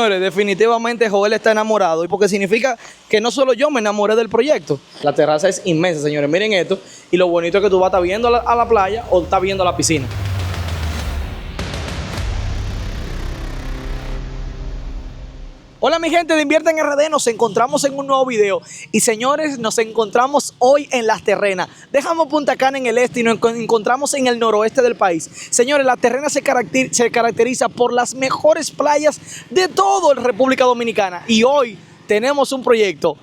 Señores, definitivamente Joel está enamorado, y porque significa que no solo yo me enamoré del proyecto. La terraza es inmensa, señores, miren esto, y lo bonito es que tú vas a estar viendo a la playa o estás viendo la piscina. Hola mi gente de Invierte en RD, nos encontramos en un nuevo video y señores, nos encontramos hoy en Las Terrenas. Dejamos Punta Cana en el este y nos encontramos en el noroeste del país. Señores, Las Terrenas se caracteriza por las mejores playas de toda la República Dominicana y hoy tenemos un proyecto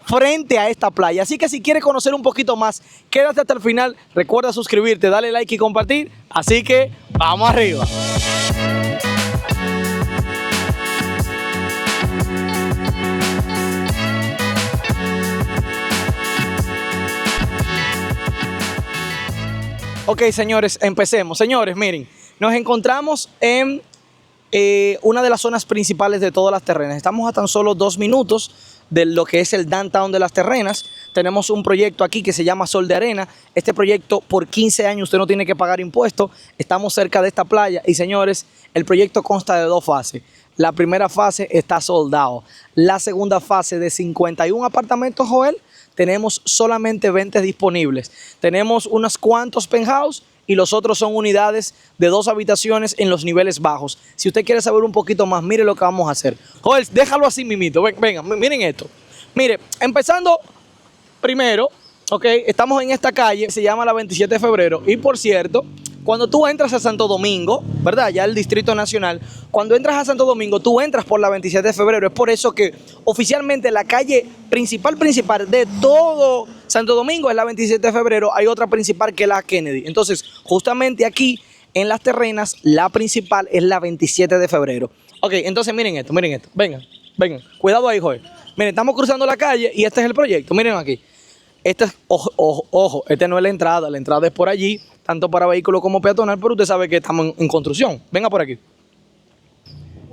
frente a esta playa. Así que si quieres conocer un poquito más, quédate hasta el final. Recuerda suscribirte, darle like y compartir. Así que vamos arriba. Ok, señores, empecemos. Señores, miren, nos encontramos en una de las zonas principales de todas Las Terrenas. Estamos a tan solo 2 minutos de lo que es el downtown de Las Terrenas. Tenemos un proyecto aquí que se llama Sol de Arena. Este proyecto por 15 años usted no tiene que pagar impuestos. Estamos cerca de esta playa y señores, el proyecto consta de 2 fases. La primera fase está soldado. La segunda fase de 51 apartamentos, Joel, tenemos solamente 20 disponibles. Tenemos unos cuantos penthouse y los otros son unidades de 2 habitaciones en los niveles bajos. Si usted quiere saber un poquito más, mire lo que vamos a hacer. Joel, déjalo así mimito. Venga, miren esto. Mire, empezando primero, ok, estamos en esta calle, se llama la 27 de febrero. Y por cierto, cuando tú entras a Santo Domingo, ¿verdad? Ya el Distrito Nacional, cuando entras a Santo Domingo, tú entras por la 27 de febrero. Es por eso que oficialmente la calle principal de todo Santo Domingo es la 27 de febrero. Hay otra principal que es la Kennedy. Entonces, justamente aquí en Las Terrenas, la principal es la 27 de febrero. Ok, entonces miren esto. Vengan. Cuidado ahí, Joel. Miren, estamos cruzando la calle y este es el proyecto. Miren aquí. Este es, ojo, este no es la entrada es por allí, tanto para vehículos como peatonal, pero usted sabe que estamos en construcción. Venga por aquí.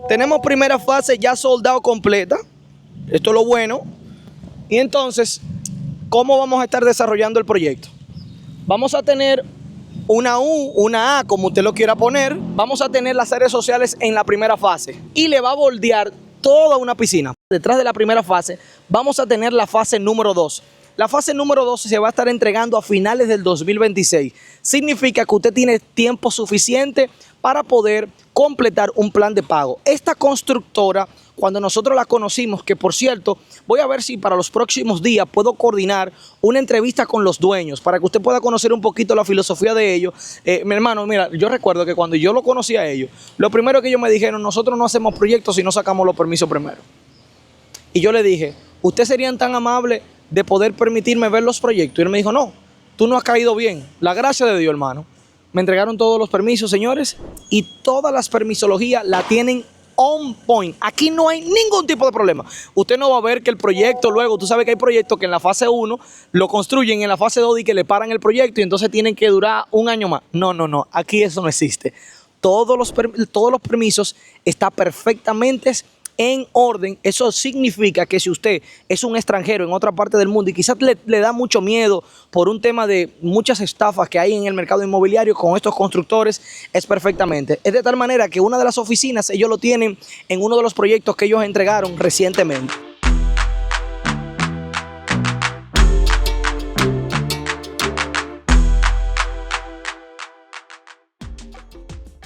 Tenemos primera fase ya soldado completa, esto es lo bueno. Y entonces, ¿cómo vamos a estar desarrollando el proyecto? Vamos a tener una U, una A, como usted lo quiera poner. Vamos a tener las áreas sociales en la primera fase y le va a bordear toda una piscina. Detrás de la primera fase vamos a tener la fase número 2. La fase número 2 se va a estar entregando a finales del 2026. Significa que usted tiene tiempo suficiente para poder completar un plan de pago. Esta constructora, cuando nosotros la conocimos, que por cierto, voy a ver si para los próximos días puedo coordinar una entrevista con los dueños para que usted pueda conocer un poquito la filosofía de ellos. Mi hermano, mira, yo recuerdo que cuando yo lo conocí a ellos, lo primero que ellos me dijeron, nosotros no hacemos proyectos si no sacamos los permisos primero. Y yo le dije, ¿ustedes serían tan amables de poder permitirme ver los proyectos? Y él me dijo, no, tú no has caído bien. La gracia de Dios, hermano. Me entregaron todos los permisos, señores, y todas las permisologías la tienen on point. Aquí no hay ningún tipo de problema. Usted no va a ver que el proyecto luego, tú sabes que hay proyectos que en la fase 1 lo construyen, en la fase 2 y que le paran el proyecto y entonces tienen que durar un año más. No, aquí eso no existe. Todos los permisos están perfectamente en orden. Eso significa que si usted es un extranjero en otra parte del mundo y quizás le da mucho miedo por un tema de muchas estafas que hay en el mercado inmobiliario con estos constructores, es perfectamente. Es de tal manera que una de las oficinas ellos lo tienen en uno de los proyectos que ellos entregaron recientemente.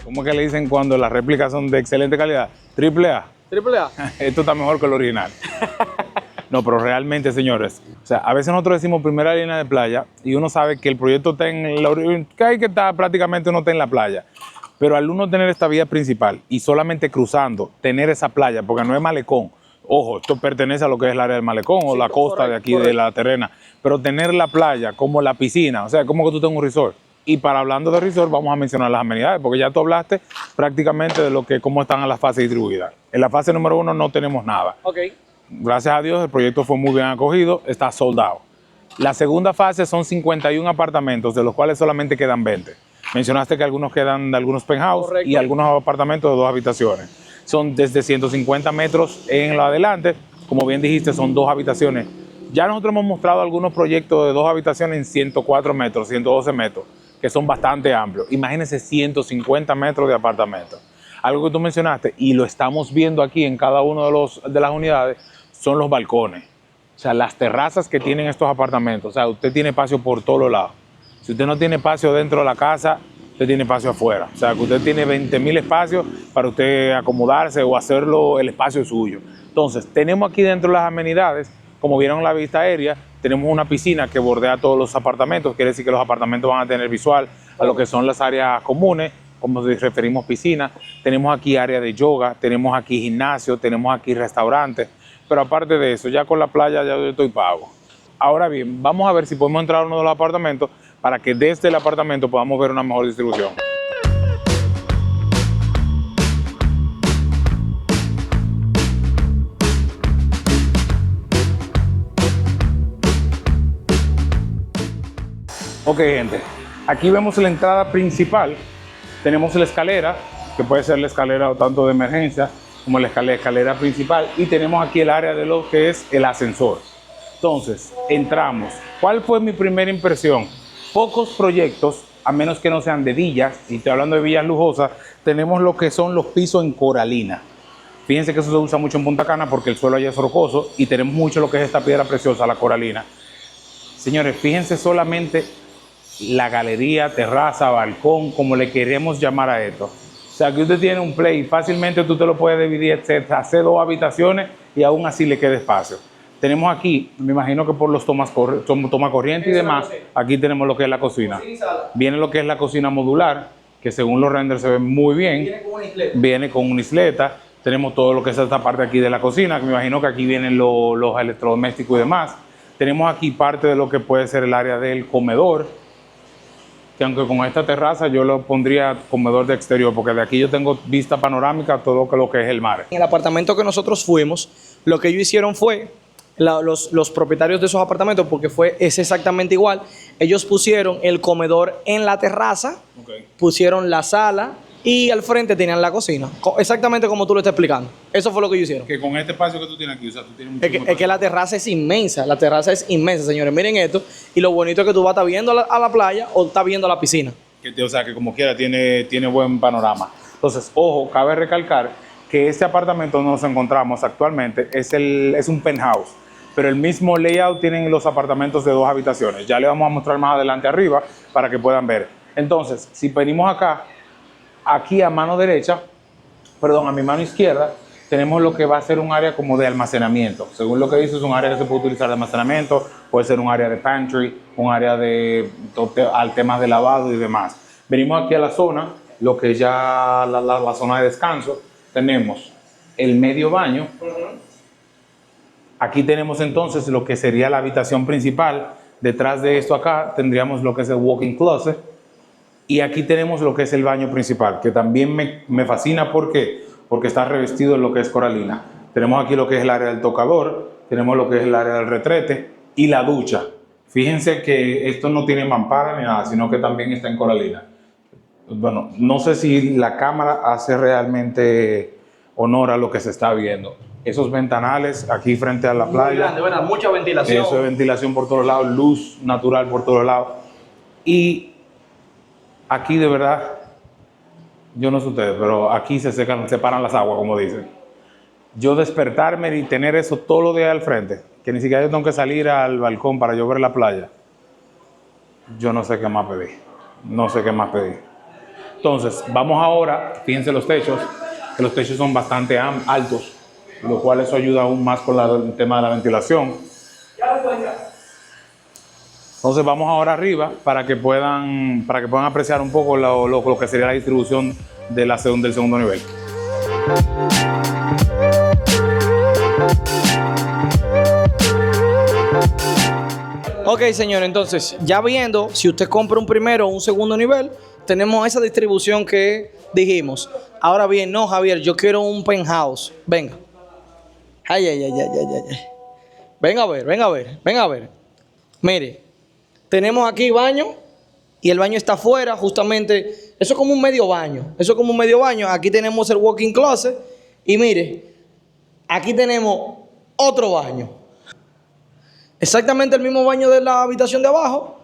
¿Cómo que le dicen cuando las réplicas son de excelente calidad? Triple A. Triple A. Esto está mejor que el original. No, pero realmente, señores, o sea, a veces nosotros decimos primera línea de playa y uno sabe que el proyecto está en la que está prácticamente uno está en la playa. Pero al uno tener esta vía principal y solamente cruzando, tener esa playa, porque no es malecón. Ojo, esto pertenece a lo que es el área del malecón o la costa de aquí de La Terrena. Pero tener la playa como la piscina, o sea, como que tú tengas un resort. Y para hablando de resort, vamos a mencionar las amenidades, porque ya tú hablaste prácticamente de lo que cómo están las fases distribuidas. En la fase número 1 no tenemos nada. Okay. Gracias a Dios, el proyecto fue muy bien acogido, está soldado. La segunda fase son 51 apartamentos, de los cuales solamente quedan 20. Mencionaste que algunos quedan de algunos penthouse. Correcto. Y algunos apartamentos de 2 habitaciones. Son desde 150 metros en lo adelante, como bien dijiste, son 2 habitaciones. Ya nosotros hemos mostrado algunos proyectos de 2 habitaciones en 104 metros, 112 metros, que son bastante amplios. Imagínense 150 metros de apartamento. Algo que tú mencionaste, y lo estamos viendo aquí en cada uno de las unidades, son los balcones. O sea, las terrazas que tienen estos apartamentos. O sea, usted tiene espacio por todos los lados. Si usted no tiene espacio dentro de la casa, usted tiene espacio afuera. O sea, que usted tiene 20.000 espacios para usted acomodarse o hacerlo el espacio suyo. Entonces, tenemos aquí dentro las amenidades, como vieron en la vista aérea, tenemos una piscina que bordea todos los apartamentos. Quiere decir que los apartamentos van a tener visual a lo que son las áreas comunes, como si referimos piscina. Tenemos aquí área de yoga, tenemos aquí gimnasio, tenemos aquí restaurantes. Pero aparte de eso, ya con la playa ya yo estoy pago. Ahora bien, vamos a ver si podemos entrar a uno de los apartamentos para que desde el apartamento podamos ver una mejor distribución. Ok, gente, aquí vemos la entrada principal. Tenemos la escalera, que puede ser la escalera tanto de emergencia como la escalera principal, y tenemos aquí el área de lo que es el ascensor. Entonces, entramos. ¿Cuál fue mi primera impresión? Pocos proyectos, a menos que no sean de villas, y estoy hablando de villas lujosas, tenemos lo que son los pisos en coralina. Fíjense que eso se usa mucho en Punta Cana porque el suelo allá es rocoso y tenemos mucho lo que es esta piedra preciosa, la coralina. Señores, fíjense solamente la galería, terraza, balcón, como le queremos llamar a esto. O sea, que usted tiene un play, fácilmente tú te lo puedes dividir, etcétera, hacer 2 habitaciones y aún así le queda espacio. Tenemos aquí, me imagino que por los toma corriente y demás, aquí tenemos lo que es la cocina. Viene lo que es la cocina modular, que según los renders se ve muy bien. Viene con una isleta. Tenemos todo lo que es esta parte aquí de la cocina, que me imagino que aquí vienen los electrodomésticos y demás. Tenemos aquí parte de lo que puede ser el área del comedor, que aunque con esta terraza yo lo pondría comedor de exterior, porque de aquí yo tengo vista panorámica a todo lo que es el mar. En el apartamento que nosotros fuimos, lo que ellos hicieron fue, los propietarios de esos apartamentos, porque es exactamente igual, ellos pusieron el comedor en la terraza, pusieron la sala y al frente tenían la cocina, exactamente como tú lo estás explicando. Eso fue lo que ellos hicieron. Que con este espacio que tú tienes aquí, o sea, tú tienes mucho Es que la terraza es inmensa, señores. Miren esto, y lo bonito es que tú vas a estar viendo a la playa o estás viendo a la piscina. O sea, que como quiera tiene buen panorama. Entonces, ojo, cabe recalcar que este apartamento donde nos encontramos actualmente es un penthouse, pero el mismo layout tienen los apartamentos de 2 habitaciones. Ya le vamos a mostrar más adelante arriba para que puedan ver. Entonces, si venimos acá, aquí a mano derecha, perdón, a mi mano izquierda, tenemos lo que va a ser un área como de almacenamiento. Según lo que dice, es un área que se puede utilizar de almacenamiento, puede ser un área de pantry, un área al tema de lavado y demás. Venimos aquí a la zona, lo que es ya la zona de descanso. Tenemos el medio baño. Aquí tenemos entonces lo que sería la habitación principal. Detrás de esto acá tendríamos lo que es el walk-in closet. Y aquí tenemos lo que es el baño principal, que también me fascina. ¿Por qué? Porque está revestido en lo que es coralina. Tenemos aquí lo que es el área del tocador, tenemos lo que es el área del retrete y la ducha. Fíjense que esto no tiene mampara ni nada, sino que también está en coralina. Bueno, no sé si la cámara hace realmente honor a lo que se está viendo. Esos ventanales aquí frente a la playa. Muy grande, ¿verdad? Mucha ventilación. Eso es ventilación por todos lados, luz natural por todos lados. Y aquí de verdad, yo no sé ustedes, pero aquí se separan las aguas, como dicen. Yo despertarme y tener eso todos los días al frente, que ni siquiera yo tengo que salir al balcón para yo ver la playa, yo no sé qué más pedir. No sé qué más pedir. Entonces, vamos ahora, fíjense los techos, que los techos son bastante altos, lo cual eso ayuda aún más con el tema de la ventilación. Entonces vamos ahora arriba para que puedan apreciar un poco lo que sería la distribución del segundo nivel. Ok, señor, entonces, ya viendo, si usted compra un primero o un segundo nivel, tenemos esa distribución que dijimos. Ahora bien, no, Javier, yo quiero un penthouse. Venga. Ay. Venga a ver. Mire, tenemos aquí baño y el baño está afuera, justamente. Eso es como un medio baño. Aquí tenemos el walk-in closet y mire, aquí tenemos otro baño. Exactamente el mismo baño de la habitación de abajo.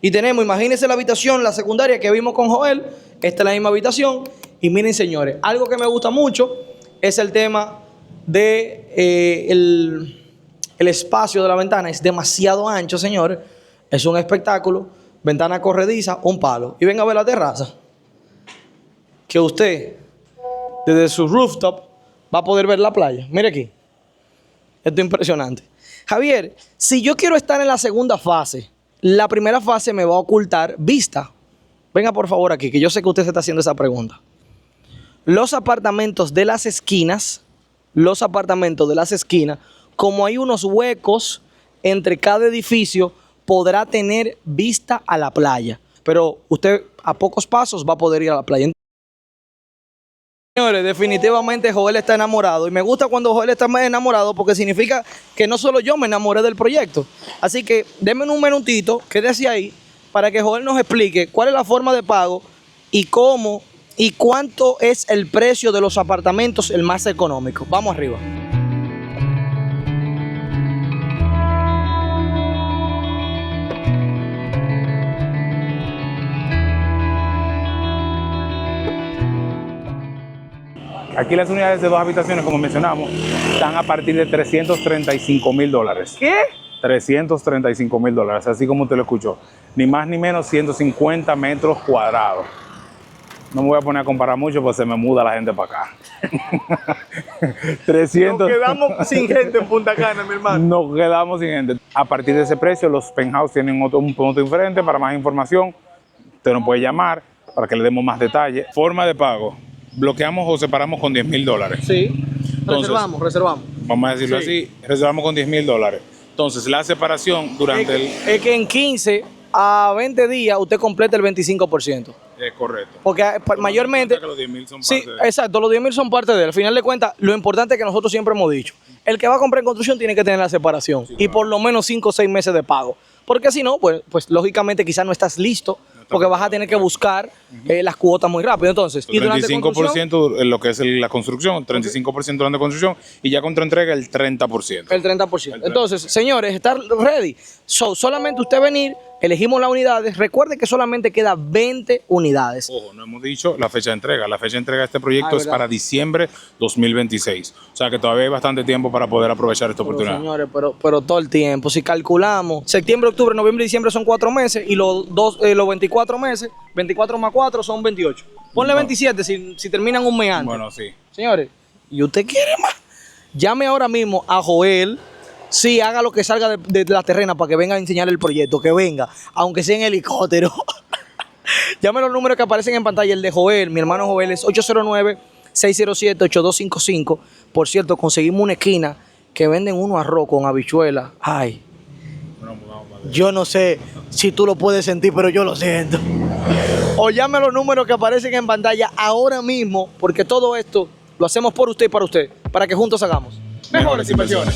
Y tenemos, imagínense la habitación, la secundaria que vimos con Joel. Esta es la misma habitación. Y miren, señores, algo que me gusta mucho es el tema de el espacio de la ventana. Es demasiado ancho, señores. Es un espectáculo. Ventana corrediza, un palo. Y venga a ver la terraza. Que usted, desde su rooftop, va a poder ver la playa. Mire aquí. Esto es impresionante. Javier, si yo quiero estar en la segunda fase, la primera fase me va a ocultar vista. Venga por favor aquí, que yo sé que usted se está haciendo esa pregunta. Los apartamentos de las esquinas, como hay unos huecos entre cada edificio, podrá tener vista a la playa. Pero usted a pocos pasos va a poder ir a la playa. Señores, definitivamente Joel está enamorado y me gusta cuando Joel está enamorado porque significa que no solo yo me enamoré del proyecto. Así que denme un minutito, quédese ahí para que Joel nos explique cuál es la forma de pago y cómo y cuánto es el precio de los apartamentos el más económico. Vamos arriba. Aquí las unidades de 2 habitaciones, como mencionamos, están a partir de $335,000. ¿Qué? $335,000, así como usted lo escuchó. Ni más ni menos 150 metros cuadrados. No me voy a poner a comparar mucho porque se me muda la gente para acá. 300. Nos quedamos sin gente en Punta Cana, mi hermano. Nos quedamos sin gente. A partir de ese precio, los penthouse tienen un punto diferente. Para más información, usted nos puede llamar para que le demos más detalles. Forma de pago. Bloqueamos o separamos con $10,000. Sí. Entonces, reservamos. Vamos a decirlo así, reservamos con $10,000. Entonces, la separación durante Es que en 15 a 20 días usted completa el 25%. Es correcto. Porque mayormente... Que los 10,000 son Sí, parte de... exacto, los 10,000 son parte de él. Al final de cuentas, lo importante es que nosotros siempre hemos dicho, el que va a comprar en construcción tiene que tener la separación y por lo menos 5 o 6 meses de pago. Porque si no, pues lógicamente quizás no estás listo porque vas a tener que buscar las cuotas muy rápido. Entonces, y durante 35% en lo que es la construcción, 35% durante construcción y ya contra entrega el 30%. El 30%. Entonces, señores, estar ready. Solamente usted venir, elegimos las unidades. Recuerde que solamente queda 20 unidades. Ojo, no hemos dicho la fecha de entrega. La fecha de entrega de este proyecto es para diciembre 2026. O sea que todavía hay bastante tiempo para poder aprovechar esta oportunidad. Señores, pero todo el tiempo. Si calculamos, septiembre, octubre, noviembre y diciembre son 4 meses y los 24 meses, 24 más 4 son 28. Ponle 27 si terminan un mes antes. Bueno, sí. Señores, ¿y usted quiere más? Llame ahora mismo a Joel. Sí, haga lo que salga de la terrena para que venga a enseñar el proyecto, que venga, aunque sea en helicóptero. Llame los números que aparecen en pantalla, el de Joel, mi hermano Joel es 809-607-8255. Por cierto, conseguimos una esquina que venden uno arroz con habichuela. Ay, yo no sé si tú lo puedes sentir, pero yo lo siento. O llame a los números que aparecen en pantalla ahora mismo, porque todo esto lo hacemos por usted y para usted, para que juntos hagamos mejores inversiones.